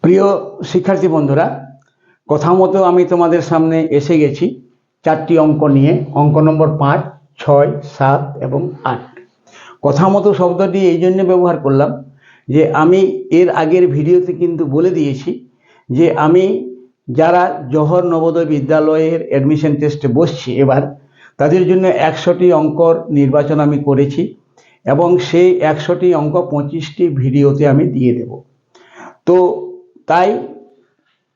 প্রিয় শিক্ষার্থী বন্ধুরা, কথা মতো আমি তোমাদের সামনে এসে গেছি চারটি অঙ্ক নিয়ে। অঙ্ক নম্বর 5, 6, 7 এবং 8। কথা মতো শব্দটি এই জন্য ব্যবহার করলাম যে আমি এর আগের ভিডিওতে কিন্তু বলে দিয়েছি যে আমি যারা জওহর নবোদয় বিদ্যালয়ের অ্যাডমিশন টেস্টে বসছি এবার, তাদের জন্য 100টি অঙ্কর নির্বাচন আমি করেছি এবং সেই 100টি অঙ্ক 25টি ভিডিওতে আমি দিয়ে দেব। তো তাই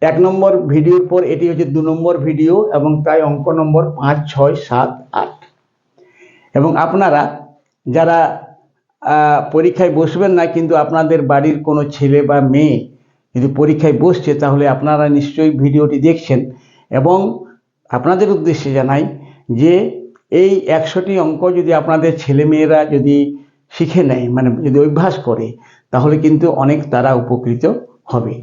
1 নম্বর ভিডিওর পর এটি হচ্ছে 2 নম্বর ভিডিও এবং তাই অঙ্ক নম্বর 5, 6, 7, 8। এবং আপনারা যারা পরীক্ষায় বসবেন না কিন্তু আপনাদের বাড়ির কোনো ছেলে বা মেয়ে যদি পরীক্ষায় বসছে, তাহলে আপনারা নিশ্চয়ই ভিডিওটি দেখছেন। এবং আপনাদের উদ্দেশ্যে জানাই যে এই 100টি অঙ্ক যদি আপনাদের ছেলেমেয়েরা যদি শিখে নেয়, মানে যদি অভ্যাস করে, তাহলে কিন্তু অনেক তারা উপকৃত হবে।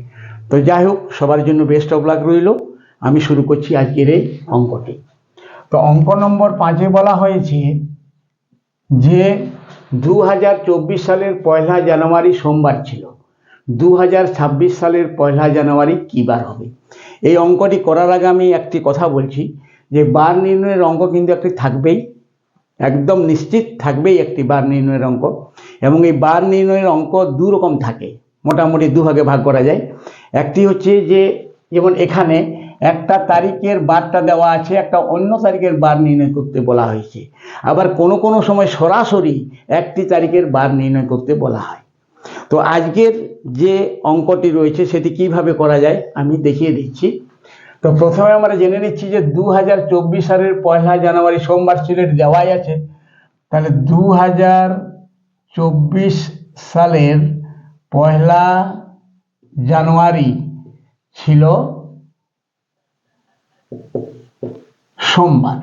তো যাই হোক, সবার জন্য বেস্ট অফ লাক রইল। আমি শুরু করছি আজকের এই অঙ্কটি। তো অঙ্ক নম্বর 5-এ বলা হয়েছে যে 2024 সালের 1 জানুয়ারি সোমবার ছিল, 2026 সালের 1 জানুয়ারি কী বার হবে। এই অঙ্কটি করার আগে আমি একটি কথা বলছি যে বার নির্ণয়ের অঙ্ক কিন্তু একটি থাকবেই, একদম নিশ্চিত থাকবেই একটি বার নির্ণয়ের অঙ্ক। এবং এই বার নির্ণয়ের অঙ্ক দু রকম থাকে, মোটামুটি দুভাগে ভাগ করা যায়। একটি হচ্ছে যে যেমন এখানে একটা তারিখের বারটা দেওয়া আছে, একটা অন্য তারিখের বার নির্ণয় করতে বলা হয়েছে। আবার কোনো কোনো সময় সরাসরি একটি তারিখের বার নির্ণয় করতে বলা হয়। তো আজকের যে অঙ্কটি রয়েছে সেটি কিভাবে করা যায় আমি দেখিয়ে দিচ্ছি। তো প্রথমে আমরা জেনে নিচ্ছি যে 2024 সালের 1 জানুয়ারি সোমবার ছিল, এটি দেওয়াই আছে। তাহলে 2024 সালের 1 জানুয়ারি ছিল সোমবার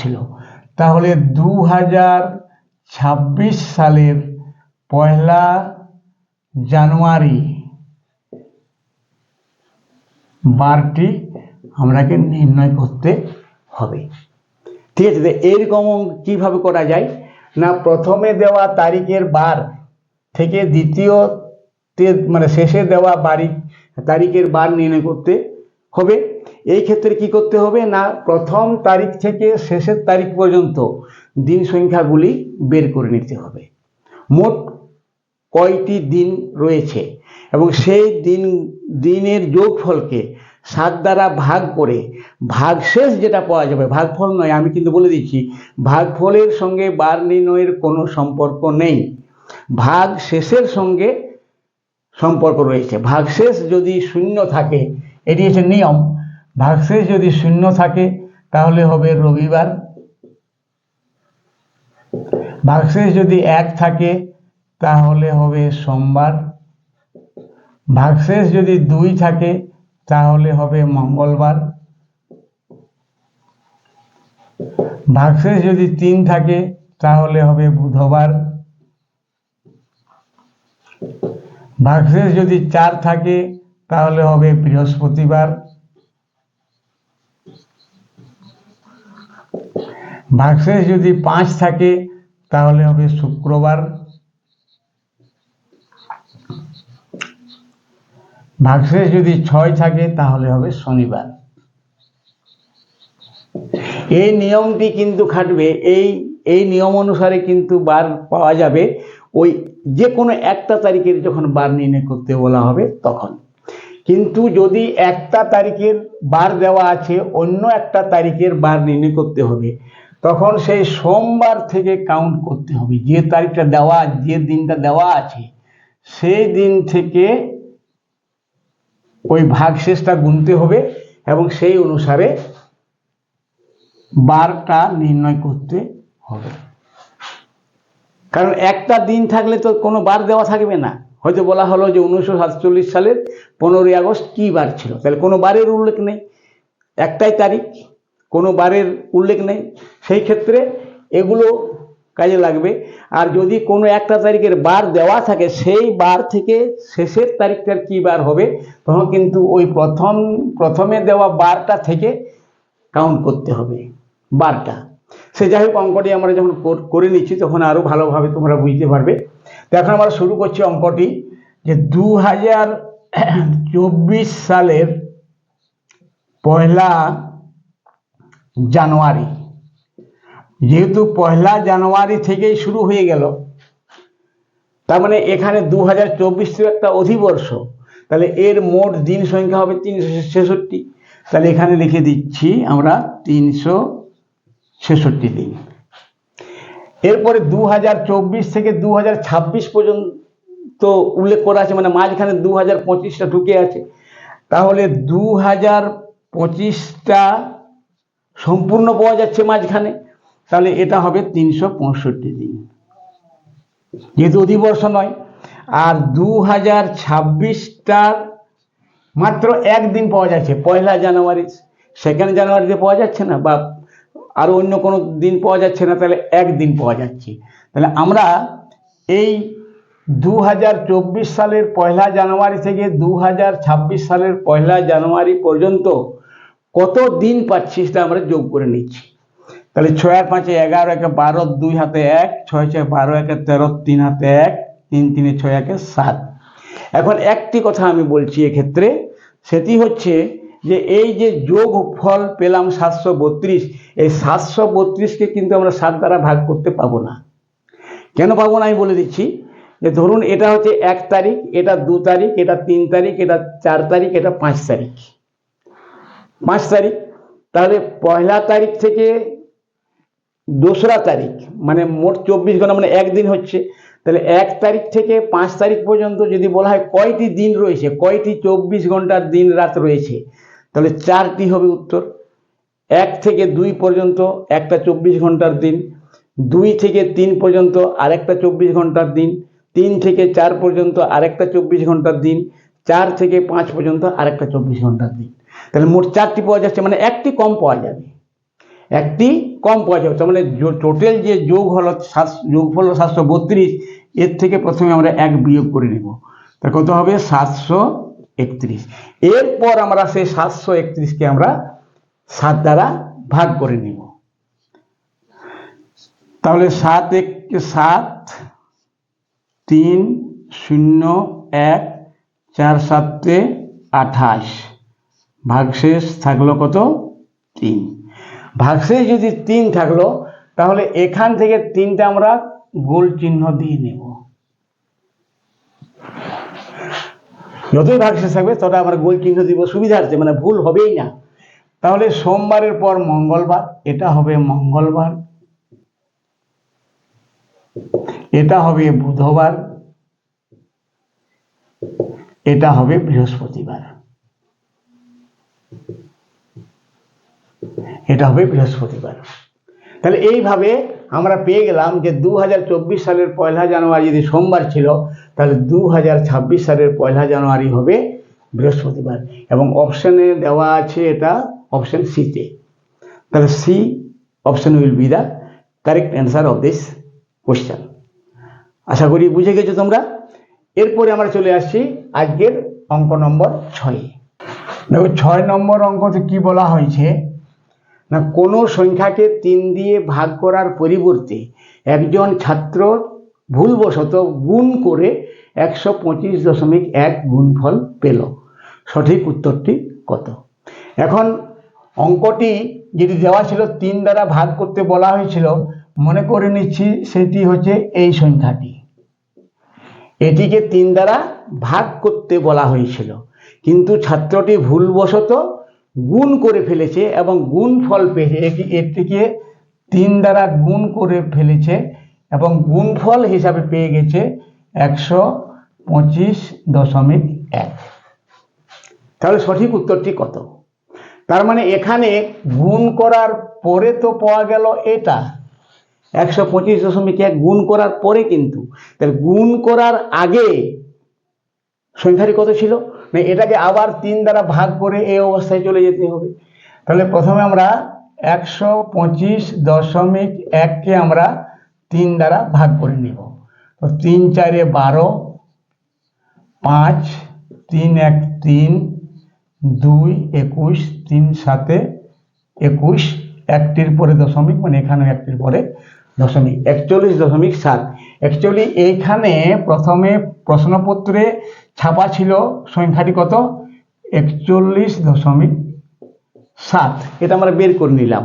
ছিল। তাহলে 2026 সালের 1 জানুয়ারি বারটি আমরাকে নির্ণয় করতে হবে। ঠিক আছে, এরকম কিভাবে করা যায় না, প্রথমে দেওয়া তারিখের বার থেকে দ্বিতীয়তে মানে শেষে দেওয়া তারিখের বার নির্ণয় করতে হবে। এই ক্ষেত্রে কি করতে হবে না, প্রথম তারিখ থেকে শেষের তারিখ পর্যন্ত দিন সংখ্যাগুলি বের করে নিতে হবে। মোট কয়টি দিন রয়েছে এবং সেই দিনের যোগফলকে 7 দ্বারা ভাগ করে ভাগশেষ যেটা পাওয়া যাবে, ভাগফল নয়, আমি কিন্তু বলে দিচ্ছি ভাগফলের সঙ্গে বার নির্ণয়ের কোনো সম্পর্ক নেই, ভাগশেষের সঙ্গে সম্পর্ক রয়েছে। ভাগশেষ যদি শূন্য থাকে, এটি হচ্ছে নিয়ম, ভাগশেষ যদি শূন্য থাকে তাহলে হবে রবিবার, ভাগশেষ যদি 1 থাকে তাহলে হবে সোমবার, ভাগশেষ যদি 2 থাকে তাহলে হবে মঙ্গলবার, ভাগশেষ যদি 3 থাকে তাহলে হবে বুধবার, ভাগশেষ যদি 4 থাকে তাহলে হবে বৃহস্পতিবার, ভাগশেষ যদি 5 থাকে তাহলে হবে শুক্রবার, ভাগশেষ যদি 6 থাকে তাহলে হবে শনিবার। এই নিয়মটি কিন্তু খাটবে, এই নিয়ম অনুসারে কিন্তু বার পাওয়া যাবে ওই যে কোনো একটা তারিখের যখন বার নির্ণয় করতে বলা হবে তখন। কিন্তু যদি একটা তারিখের বার দেওয়া আছে, অন্য একটা তারিখের বার নির্ণয় করতে হবে, তখন সেই সোমবার থেকে কাউন্ট করতে হবে। যে তারিখটা দেওয়া, যে দিনটা দেওয়া আছে সেই দিন থেকে ওই ভাগশেষটা গুনতে হবে এবং সেই অনুসারে বারটা নির্ণয় করতে হবে। কারণ একটা দিন থাকলে তো কোনো বার দেওয়া থাকবে না। হয়তো বলা হলো যে 1947 সালের 15 আগস্ট কি বার ছিল, তাহলে কোনো বারের উল্লেখ নেই, একটাই তারিখ, কোনো বারের উল্লেখ নেই। সেই ক্ষেত্রে এগুলো কাজে লাগবে। আর যদি কোনো একটা তারিখের বার দেওয়া থাকে, সেই বার থেকে শেষের তারিখটার কি বার হবে, তখন কিন্তু ওই প্রথমে দেওয়া বারটা থেকে কাউন্ট করতে হবে বারটা। সে যাই হোক, অঙ্কটি আমরা যখন করে নিচ্ছি তখন আরো ভালোভাবে তোমরা বুঝতে পারবে। তো এখন আমরা শুরু করছি অঙ্কটি, যে 2024 সালের 1 জানুয়ারি, যেহেতু 1 জানুয়ারি থেকেই শুরু হয়ে গেল, তার মানে এখানে 2024 তো একটা অধিবর্ষ, তাহলে এর মোট দিন সংখ্যা হবে 366। তাহলে এখানে লিখে দিচ্ছি আমরা 366 দিন। এরপরে 2024 থেকে 2026 পর্যন্ত উল্লেখ করা আছে, মানে মাঝখানে 2025টা ঢুকে আছে, তাহলে 2025টা সম্পূর্ণ পাওয়া যাচ্ছে মাঝখানে, তাহলে এটা হবে 365 দিন, যেহেতু অধিবর্ষ নয়। আর 2026টার মাত্র একদিন পাওয়া যাচ্ছে, 1 জানুয়ারি, 2 জানুয়ারিতে পাওয়া যাচ্ছে না, বা আরো অন্য কোনো দিন পাওয়া যাচ্ছে না, তাহলে একদিন পাওয়া যাচ্ছে। তাহলে আমরা এই 2024 সালের 1 জানুয়ারি থেকে 2026 সালের 1 জানুয়ারি পর্যন্ত কত দিন পাচ্ছি সেটা আমরা যোগ করে নিচ্ছি। তাহলে 6 আর 5 11, 1 12, 2 হাতে 1, 6 6 12, 1 13, 3 হাতে 1, 3 3 6 1 7। এখন একটি কথা আমি বলছি এক্ষেত্রে, সেটি হচ্ছে যে এই যে যোগ ফল পেলাম 732, এই 732কে কিন্তু আমরা 7 দ্বারা ভাগ করতে পাবো না। কেন পাবো না আমি বলে দিচ্ছি। যে ধরুন এটা হচ্ছে 1 তারিখ, এটা 2 তারিখ, এটা 3 তারিখ, এটা 4 তারিখ, এটা 5 তারিখ, 5 তারিখ। তাহলে 1 তারিখ থেকে 2রা তারিখ, মানে মোট 24 ঘন্টা, মানে একদিন হচ্ছে। তাহলে 1 তারিখ থেকে 5 তারিখ পর্যন্ত যদি বলা হয় কয়টি দিন রয়েছে, কয়টি 24 ঘন্টার দিন রাত রয়েছে, তাহলে 4টি হবে উত্তর। 1 থেকে 2 পর্যন্ত একটা 24 ঘন্টার দিন, 2 থেকে 3 পর্যন্ত আরেকটা 24 ঘন্টার দিন, 3 থেকে 4 পর্যন্ত আরেকটা 24 ঘন্টার দিন, 4 থেকে 5 পর্যন্ত আরেকটা 24 ঘন্টার দিন। তাহলে মোট 4টি পাওয়া যাচ্ছে, মানে একটি কম পাওয়া যাবে, একটি কম পাওয়া যাবে। তার মানে টোটাল যে যোগফল 732, এর থেকে প্রথমে আমরা 1 বিয়োগ করে নেব, তা কত হবে 731। এরপর আমরা সেই 731কে আমরা 7 দ্বারা ভাগ করে নেব। তাহলে 7 1 7, 3 0 1, 4 7 28, ভাগশেষ থাকলো কত 3। ভাগশেষ যদি 3 থাকলো, তাহলে এখান থেকে 3টা আমরা গোল চিহ্ন দিয়ে নেব। যতই ভাগশেষ থাকবে ততটা আমরা গোল চিহ্ন দিব সুবিধার্থে, মানে ভুল হবেই না। তাহলে সোমবারের পর মঙ্গলবার, এটা হবে মঙ্গলবার, এটা হবে বুধবার, এটা হবে বৃহস্পতিবার, এটা হবে বৃহস্পতিবার। তাহলে এইভাবে আমরা পেয়ে গেলাম যে 2024 সালের 1 জানুয়ারি যদি সোমবার ছিল, তাহলে 2026 সালের 1 জানুয়ারি হবে বৃহস্পতিবার। এবং অপশনে দেওয়া আছে এটা অপশন সিতে। তাহলে C option will be the correct answer of this question. আশা করি বুঝে গেছো তোমরা। এরপরে আমরা চলে আসছি আজকের অঙ্ক নম্বর 6। দেখো 6 নম্বর অঙ্কতে কি বলা হয়েছে না, কোনো সংখ্যাকে 3 দিয়ে ভাগ করার পরিবর্তে একজন ছাত্র ভুলবশত গুণ করে 125.1 গুণফল পেল, সঠিক উত্তরটি কত? এখন অঙ্কটি যেটি দেওয়া ছিল 3 দ্বারা ভাগ করতে বলা হয়েছিল, মনে করে নিচ্ছি সেটি হচ্ছে এই সংখ্যাটি, এটিকে 3 দ্বারা ভাগ করতে বলা হয়েছিল, কিন্তু ছাত্রটি ভুলবশত গুণ করে ফেলেছে এবং গুণফল পেয়েছে, এটিকে 3 দ্বারা গুণ করে ফেলেছে এবং গুণফল হিসাবে পেয়ে গেছে 125.1। তাহলে সঠিক উত্তরটি কত? তার মানে এখানে গুণ করার পরে তো পাওয়া গেল এটা 125.1 গুণ করার পরে, কিন্তু তাহলে গুণ করার আগে সংখ্যাটি কত ছিল না, এটাকে আবার 3 দ্বারা ভাগ করে এই অবস্থায় চলে যেতে হবে। তাহলে প্রথমে আমরা 125.1কে আমরা 3 দ্বারা ভাগ করে নেব। তো 3 4 12, 5 3 1 3, 2 21, 3 7 21, একটির পরে দশমিক, মানে এখানে একটির পরে দশমিক, 41.7। অ্যাকচুয়ালি এইখানে প্রথমে প্রশ্নপত্রে ছাপা ছিল সংখ্যাটি কত, 41.7, এটা আমরা বের করে নিলাম।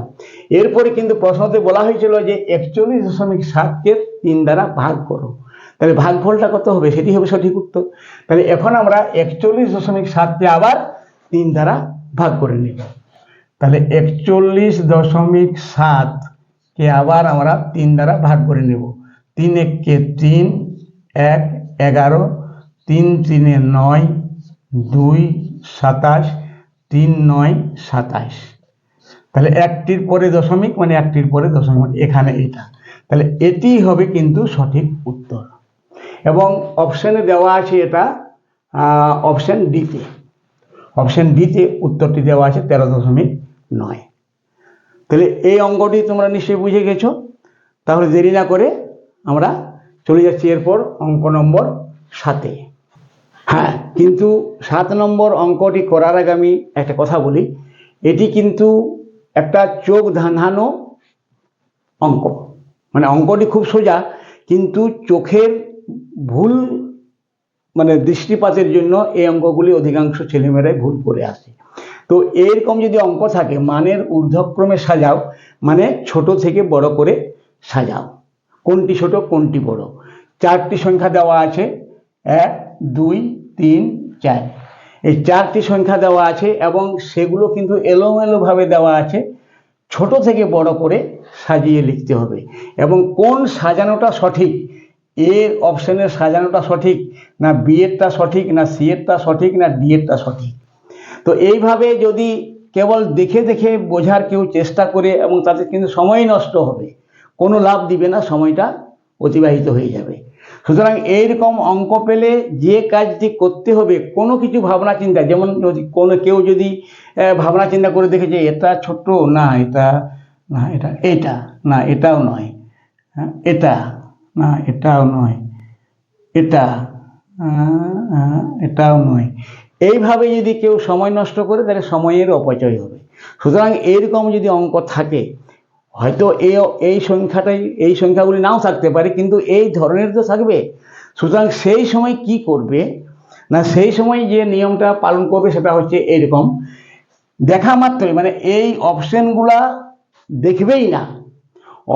এরপরে কিন্তু প্রশ্নতে বলা হয়েছিল যে 41.7কে 3 দ্বারা ভাগ করো, তাহলে ভাগফলটা কত হবে, সেটি হবে সঠিক উত্তর। তাহলে এখন আমরা 41.7কে আবার 3 দ্বারা ভাগ করে নেব। তাহলে 41.7কে আবার আমরা 3 দ্বারা ভাগ করে নেব। 3 একে 3, 1 11, 3 3 9, 2 27, 3 9 27। তাহলে একটির পরে দশমিক মানে একটির পরে দশমিক, এখানে এটা, তাহলে এটি হবে কিন্তু সঠিক উত্তর। এবং অপশনে দেওয়া আছে এটা অপশন ডিতে, অপশন ডিতে উত্তরটি দেওয়া আছে 13.9। তাহলে এই অঙ্কটি তোমরা নিশ্চয়ই বুঝে গেছো। তাহলে দেরি না করে আমরা চলে যাচ্ছি এরপর অঙ্ক নম্বর 7-এ। হ্যাঁ, কিন্তু 7 নম্বর অঙ্কটি করার আগে আমি একটা কথা বলি, এটি কিন্তু একটা চোখ ধাঁধানো অঙ্ক, মানে অঙ্কটি খুব সোজা, কিন্তু চোখের ভুল মানে দৃষ্টিপাতের জন্য এই অঙ্কগুলি অধিকাংশ ছেলেমেয়েরাই ভুল করে আসে। তো এরকম যদি অঙ্ক থাকে, মানের ঊর্ধ্বক্রমে সাজাও, মানে ছোট থেকে বড় করে সাজাও, কোনটি ছোট কোনটি বড়। 4টি সংখ্যা দেওয়া আছে, 1 2 3 4, এই 4টি সংখ্যা দেওয়া আছে এবং সেগুলো কিন্তু এলোমেলোভাবে দেওয়া আছে, ছোট থেকে বড় করে সাজিয়ে লিখতে হবে। এবং কোন সাজানোটা সঠিক, এর অপশনের সাজানোটা সঠিক না বি এরটা সঠিক না সি এরটা সঠিক না ডি এরটা সঠিক। তো এইভাবে যদি কেবল দেখে দেখে বোঝার কেউ চেষ্টা করে, এবং তাতে কিন্তু সময় নষ্ট হবে, কোনো লাভ দিবে না, সময়টা অতিবাহিত হয়ে যাবে। সুতরাং এইরকম অঙ্ক পেলে যে কাজটি করতে হবে, কোনো কিছু ভাবনা চিন্তা, যেমন যদি কোনো কেউ যদি ভাবনা চিন্তা করে দেখে যে এটা ছোট না, এটা না, এটা এটা না, এটাও নয়, এটা না, এটাও নয়, এটা এটাও নয়, এইভাবে যদি কেউ সময় নষ্ট করে তাহলে সময়ের অপচয় হবে। সুতরাং এইরকম যদি অঙ্ক থাকে, হয়তো এই সংখ্যাটাই, এই সংখ্যাগুলি নাও থাকতে পারে, কিন্তু এই ধরনের তো থাকবে। সুতরাং সেই সময় কি করবে না, সেই সময় যে নিয়মটা পালন করবে সেটা হচ্ছে এইরকম, দেখা মাত্রই মানে এই অপশনগুলা দেখবেই না,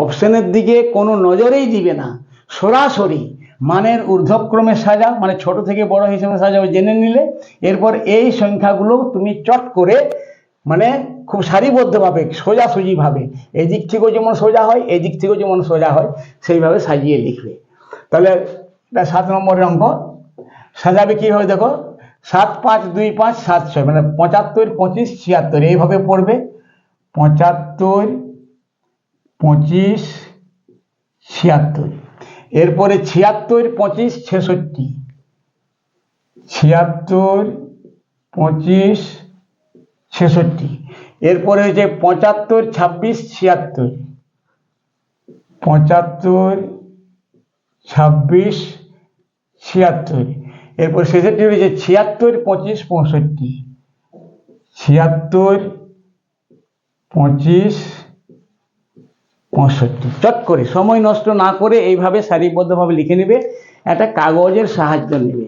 অপশনের দিকে কোনো নজরেই দিবে না, সরাসরি মানের ঊর্ধ্বক্রমে সাজাও, মানে ছোট থেকে বড় হিসেবে সাজাও জেনে নিলে, এরপর এই সংখ্যাগুলো তুমি চট করে মানে খুব সারিবদ্ধভাবে সোজাসুজিভাবে, এই দিক থেকেও যেমন সোজা হয় এই দিক থেকেও যেমন সোজা হয় সেইভাবে সাজিয়ে লিখবে। তাহলে এটা 7 নম্বরের অঙ্ক। সাজাবে কীভাবে দেখো, 7 5 2 5 7 6, মানে 75 25 76, এইভাবে পড়বে। 75 25 76, এরপরে 76 25 66, 76 25 66, এরপরে হচ্ছে 75 26 76, 75 26 76, এরপর শেষেরটি হয়েছে 76 25 65, 76 25 65। চট করে সময় নষ্ট না করে এইভাবে সারিবদ্ধভাবে লিখে নেবে, একটা কাগজের সাহায্য নেবে।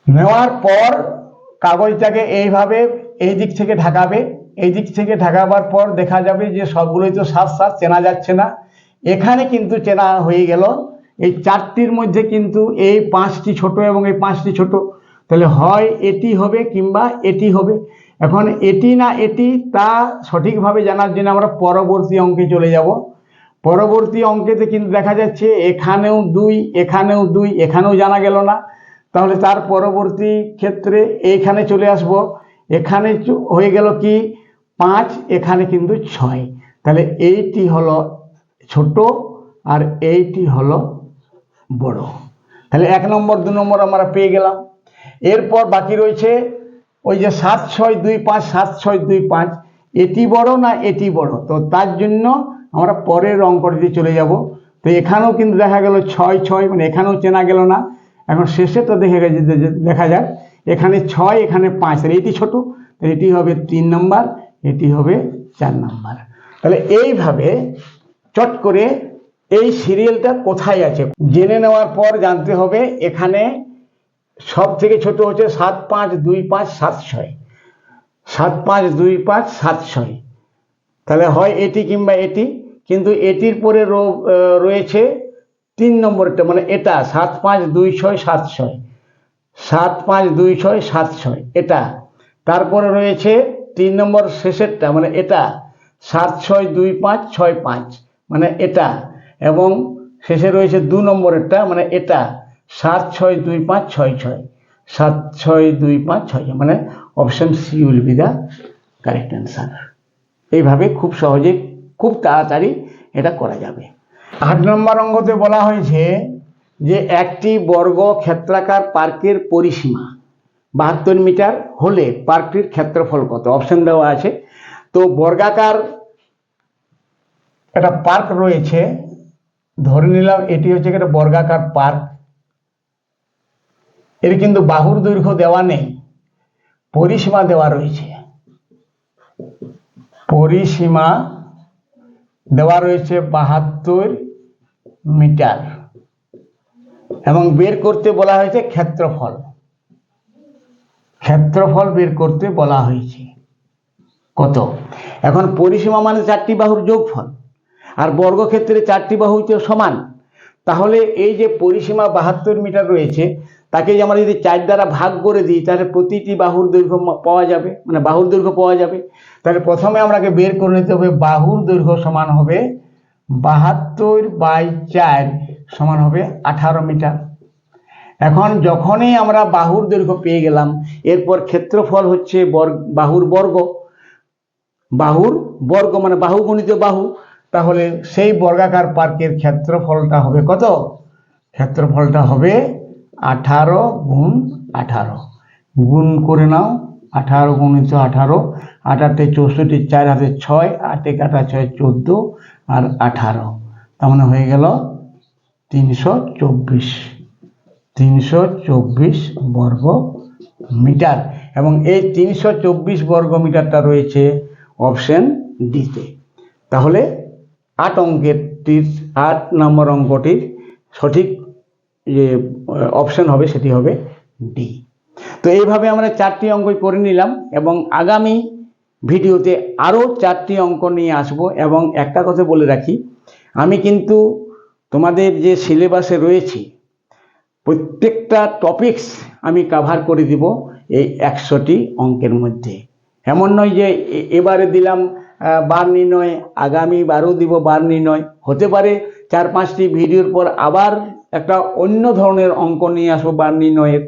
নেওয়ার পর কাগজটাকে এইভাবে এই দিক থেকে ঢাকাবে, এই দিক থেকে ঢাকাবার পর দেখা যাবে যে সবগুলোই তো 7 7 চেনা যাচ্ছে না, এখানে কিন্তু চেনা হয়ে গেল। এই 4টির মধ্যে কিন্তু এই 5টি ছোট এবং এই 5টি ছোট, তাহলে হয় এটি হবে কিংবা এটি হবে। এখন এটি না এটি তা সঠিকভাবে জানার জন্য আমরা পরবর্তী অঙ্কে চলে যাব। পরবর্তী অঙ্কেতে কিন্তু দেখা যাচ্ছে এখানেও 2, এখানেও 2, এখানেও জানা গেল না, তাহলে তার পরবর্তী ক্ষেত্রে এইখানে চলে আসব, এখানে হয়ে গেল কি 5, এখানে কিন্তু 6, তাহলে এইটি হলো ছোট আর এইটি হলো বড়। তাহলে 1 নম্বর 2 নম্বর আমরা পেয়ে গেলাম। এরপর বাকি রয়েছে ওই যে 7 6 2 5, 7 6 2 5, এটি বড় না এটি বড়, তো তার জন্য আমরা পরের অঙ্কটিতে চলে যাব। তো এখানেও কিন্তু দেখা গেল 6 6, মানে এখানেও চেনা গেল না। এখন শেষে তো দেখা যাক, এখানে 6 এখানে 5, তাহলে এটি ছোট, তাহলে এটি হবে 3 নম্বর, এটি হবে 4 নম্বর। তাহলে এইভাবে চট করে এই সিরিয়ালটা কোথায় আছে জেনে নেওয়ার পর জানতে হবে এখানে সব থেকে ছোট হচ্ছে 75257 75257, তাহলে হয় এটি কিংবা এটি, কিন্তু এটির পরে রয়েছে 3 নম্বরটা, মানে এটা 75267 75267 এটা, তারপরে রয়েছে 3 নম্বর শেষেরটা মানে এটা 762565 মানে এটা, এবং শেষে রয়েছে 2 নম্বরেরটা মানে এটা 762566 762566, মানে option C will be the correct answer. এইভাবে খুব সহজে খুব তাড়াতাড়ি এটা করা যাবে। 8 নম্বর অঙ্কতে বলা হয়েছে যে একটি বর্গ ক্ষেত্রাকার পার্কের পরিসীমা 72 মিটার হলে পার্কটির ক্ষেত্রফল কত? অপশন দেওয়া আছে। তো বর্গাকার একটা পার্ক রয়েছে, ধরে নিলাম এটি হচ্ছে একটা বর্গাকার পার্ক, এর কিন্তু বাহুর দৈর্ঘ্য দেওয়া নেই, পরিসীমা দেওয়া রয়েছে, পরিসীমা দেওয়া রয়েছে 72 মিটার, এবং বের করতে বলা হয়েছে ক্ষেত্রফল, ক্ষেত্রফল বের করতে বলা হয়েছে কত? এখন পরিসীমা মানে 4টি বাহুর যোগফল, আর বর্গক্ষেত্রে 4টি বাহু তো সমান, তাহলে এই যে পরিসীমা 72 মিটার রয়েছে তাকে আমরা যদি 4 দ্বারা ভাগ করে দিই তাহলে প্রতিটি বাহুর দৈর্ঘ্য পাওয়া যাবে, মানে বাহুর দৈর্ঘ্য পাওয়া যাবে। তাহলে প্রথমে আমাকে বের করে নিতে হবে বাহুর দৈর্ঘ্য সমান হবে 72/4 সমান হবে 18 মিটার। এখন যখনই আমরা বাহুর দৈর্ঘ্য পেয়ে গেলাম, এরপর ক্ষেত্রফল হচ্ছে বাহুর বর্গ, বাহুর বর্গ মানে বাহু গুণিত বাহু, তাহলে সেই বর্গাকার পার্কের ক্ষেত্রফলটা হবে কত? ক্ষেত্রফলটা হবে 18 গুণ 18, গুণ করে নাও 18 গুণিত 18, 8 64, 4 হাতে 6, 8 কাটা 6 14 আর 18, তার মানে হয়ে গেল 324 বর্গ মিটার, এবং এই 324 বর্গ মিটারটা রয়েছে অপশন ডিতে। তাহলে 8 নম্বর অঙ্কটির সঠিক যে অপশন হবে সেটি হবে ডি। তো এইভাবে আমরা 4টি অঙ্ক করে নিলাম, এবং আগামী ভিডিওতে আরও 4টি অঙ্ক নিয়ে আসব। এবং একটা কথা বলে রাখি, আমি কিন্তু তোমাদের যে সিলেবাসে রয়েছে প্রত্যেকটা টপিকস আমি কভার করে দিব এই 100টি অঙ্কের মধ্যে। এমন নয় যে এবারে দিলাম বার নির্ণয়, আগামী বারও দিব বার নির্ণয়, হতে পারে 4-5টি ভিডিওর পর আবার একটা অন্য ধরনের অঙ্ক নিয়ে আসবো বার নির্ণয়ের,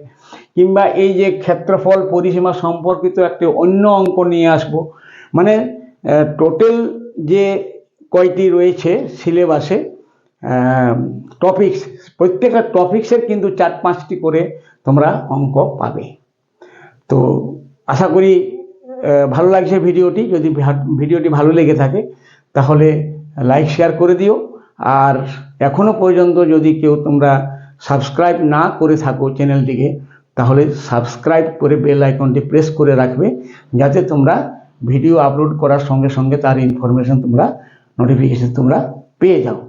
কিংবা এই যে ক্ষেত্রফল পরিসীমা সম্পর্কিত একটি অন্য অঙ্ক নিয়ে আসব। মানে টোটাল যে কয়টি রয়েছে সিলেবাসে টপিকস, প্রত্যেকটা টপিক্সের কিন্তু 4-5টি করে তোমরা অঙ্ক পাবে। তো আশা করি ভালো লাগছে ভিডিওটি। যদি ভিডিওটি ভালো লেগে থাকে তাহলে লাইক শেয়ার করে দিও, আর এখনো পর্যন্ত যদি কেউ তোমরা সাবস্ক্রাইব না করে থাকো চ্যানেলটিকে, তাহলে সাবস্ক্রাইব করে বেল আইকনটি প্রেস করে রাখবে, যাতে তোমরা ভিডিও আপলোড করার সঙ্গে সঙ্গে তার ইনফরমেশন তোমরা নোটিফিকেশন তোমরা পেয়ে যাও।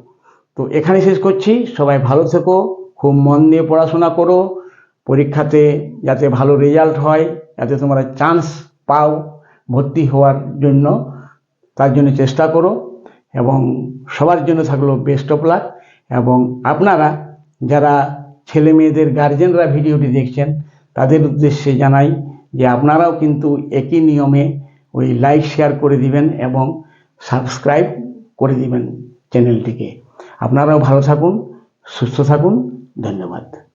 তো এখানে শেষ করছি। সবাই ভালো থেকো, খুব মন দিয়ে পড়াশোনা করো, পরীক্ষাতে যাতে ভালো রেজাল্ট হয়, যাতে তোমরা চান্স পাও ভর্তি হওয়ার জন্য, তার জন্য চেষ্টা করো। এবং সবার জন্য থাকলো বেস্ট অফ লাক। এবং আপনারা যারা ছেলে মেয়েদের গার্জেনরা ভিডিওটি দেখছেন তাদের উদ্দেশ্যে জানাই যে আপনারাও কিন্তু একই নিয়মে ওই লাইক শেয়ার করে দিবেন এবং সাবস্ক্রাইব করে দিবেন চ্যানেলটিকে। আপনারাও ভালো থাকুন, সুস্থ থাকুন। ধন্যবাদ।